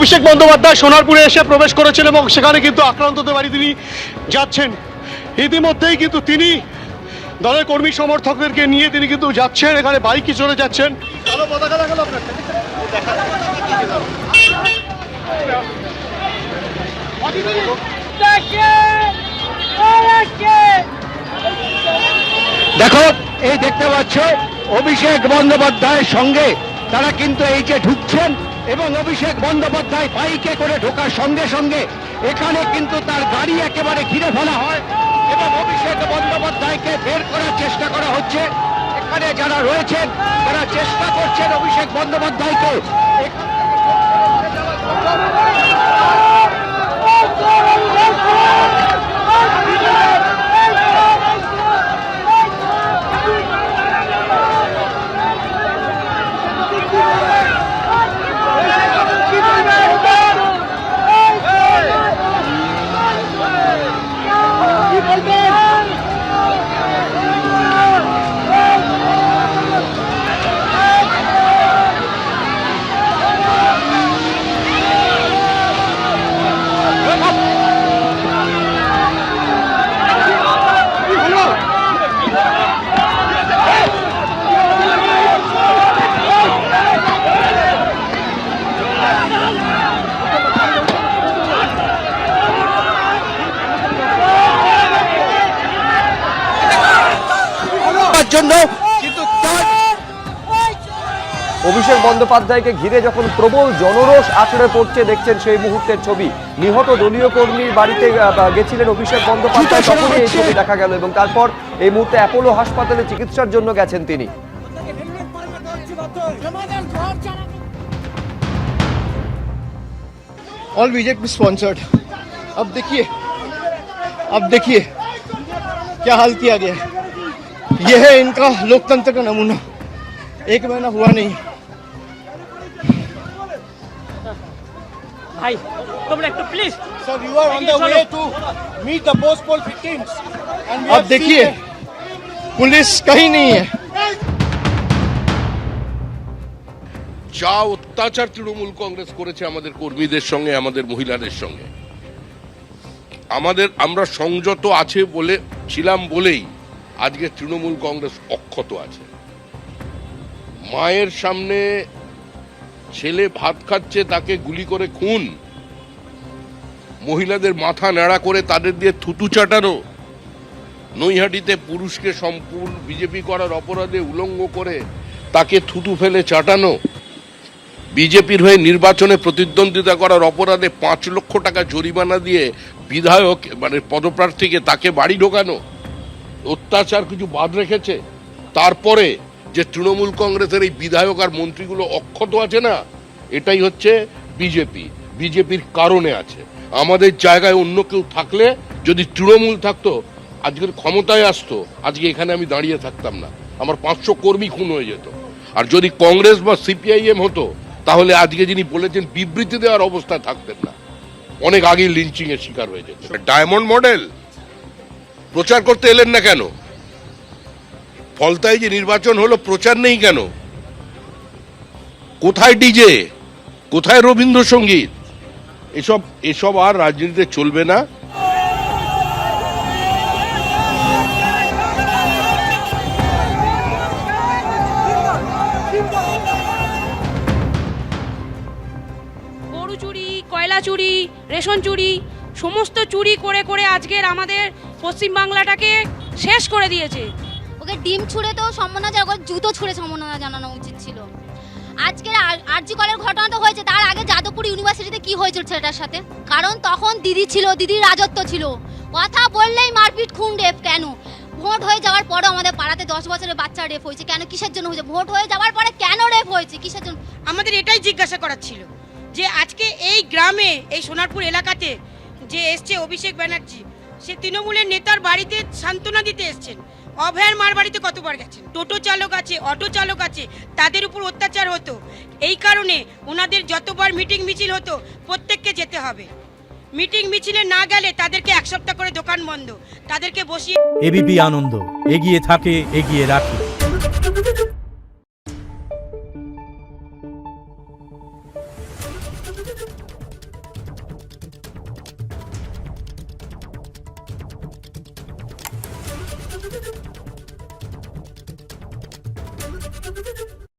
অভিষেক বন্দ্যোপাধ্যায় সোনারপুরে এসে প্রবেশ করেছেন এবং সেখানে কিন্তু আক্রান্তদের বাড়ি তিনি যাচ্ছেন। ইতিমধ্যেই কিন্তু তিনি দলের কর্মী সমর্থকদেরকে নিয়ে তিনি কিন্তু যাচ্ছেন, এখানে বাইকে চলে যাচ্ছেন। কালো পতাকা লাগালো আপনার দেখো, এই দেখতে পাচ্ছ অভিষেক বন্দ্যোপাধ্যায়ের সঙ্গে তারা কিন্তু এই যে ঢুকছেন এবং অভিষেক বন্দ্যোপাধ্যায় বাইকে করে ঢোকার সঙ্গে সঙ্গে এখানে কিন্তু তার গাড়ি একেবারে ঘিরে ফেলা হয় এবং অভিষেক বন্দ্যোপাধ্যায়কে বের করার চেষ্টা করা হচ্ছে। এখানে যারা রয়েছেন তারা চেষ্টা করছেন অভিষেক বন্দ্যোপাধ্যায়কে জন্য। কিন্তু অভিষেক বন্দ্যোপাধ্যায়কে ঘিরে যখন প্রবল জনরোষ আছড়ে পড়ছে দেখছেন সেই মুহূর্তের ছবি। নিহত দলীয় কর্মীর বাড়িতে গেছিলেন অভিষেক বন্দ্যোপাধ্যায়, তখনই এই ছবি দেখা গেল এবং তারপর এই মুহূর্তে অ্যাপোলো হাসপাতালে চিকিৎসার জন্য গেছেন তিনি। All BJP sponsored. अब देखिए क्या हाल किया गया है। यह है इनका लोकतंत्र का नमूना। एक महीना हुआ नहीं। भाई तुम लोग तो please sir, you are on the way to meet the post poll victims. अब देखिए पुलिस कहीं नहीं है। যা অত্যাচার তৃণমূল কংগ্রেস করেছে আমাদের কর্মীদের সঙ্গে, আমাদের মহিলাদের সঙ্গে, আমরা সংযত আছে বলে ছিলাম বলেই আজকে তৃণমূল কংগ্রেস অক্ষত আছে। মায়ের সামনে ছেলে ভাত খাচ্ছে, তাকে গুলি করে খুন, মহিলাদের মাথা ন্যাড়া করে তাদের দিয়ে থুতু চাটানো, নৈহাটিতে পুরুষকে সম্পূর্ণ বিজেপি করার অপরাধে উলঙ্গ করে তাকে থুতু ফেলে চাটানো, বিজেপির হয়ে নির্বাচনে প্রতিদ্বন্দ্বিতা করার অপরাধে 5 লক্ষ টাকা জরিমানা দিয়ে বিধায়ক মানে পদপ্রার্থীকে তাকে বাড়ি ঢোকানো, অত্যাচার কিছু বাদ রেখেছে। তারপরে যে তৃণমূল কংগ্রেসের এই বিধায়ক আর মন্ত্রীগুলো অক্ষত আছে না, এটাই হচ্ছে বিজেপির কারণে আছে। আমাদের জায়গায় অন্য কেউ থাকলে, যদি তৃণমূল থাকতো, আজকের ক্ষমতায় আসতো, আজকে এখানে আমি দাঁড়িয়ে থাকতাম না, আমার 500 কর্মী খুন হয়ে যেত। আর যদি কংগ্রেস বা সিপিআইএম হতো, তাহলে আজকে যিনি বলেছেন বিবৃতি দেওয়ার অবস্থায় থাকতেন না, অনেক আগেই লিঞ্চিং এর শিকার হয়ে যেত। ডায়মন্ড মডেল প্রচার করতে এলেন না কেন? ফলতায় যে নির্বাচন হলো, প্রচার নেই কেন? কোথায় ডিজে, কোথায় রবীন্দ্রসঙ্গীত? এসব আর রাজনীতিতে চলবে না। গরু চুরি, কয়লা চুরি, রেশন চুরি, সমস্ত চুরি করে করে আজকের আমাদের পশ্চিমবাংলাটাকে শেষ করে দিয়েছে। ওকে ডিম ছুঁড়ে তো সম্মাননা জানানো, জুতো ছুঁড়ে সম্মাননা জানানো উচিত ছিল। আজকের আরজি কলের ঘটনা তো হয়েছে, তার আগে যাদবপুর ইউনিভার্সিটিতে কি হয়েছিল ছেলেটার সাথে? কারণ তখন দিদি ছিল, দিদির রাজত্ব ছিল, কথা বললেই মারপিট, খুন, রেপ। কেন? ভোট হয়ে যাওয়ার পরও আমাদের পাড়াতে 10 বছরের বাচ্চা রেপ হয়েছে কেন? কিসের জন্য হয়েছে? ভোট হয়ে যাওয়ার পরে কেন রেপ হয়েছে? কিসের জন্য? আমাদের এটাই জিজ্ঞাসা করার ছিল যে আজকে এই গ্রামে, এই সোনারপুর এলাকাতে যে এসছে অভিষেক ব্যানার্জি, সে তৃণমূলের নেতার বাড়িতে সান্ত্বনা দিতে এসছেন। অভয়ার মার বাড়িতে কতবার গেছেন? টোটো চালক আছে, অটো চালক আছে, তাদের উপর অত্যাচার হতো। এই কারণে ওনাদের যতবার মিটিং মিছিল হতো প্রত্যেককে যেতে হবে। মিটিং মিছিলে না গেলে তাদেরকে 1 সপ্তাহ করে দোকান বন্ধ, তাদেরকে বসিয়ে। এবিপি আনন্দ, এগিয়ে থাকে, এগিয়ে রাখে।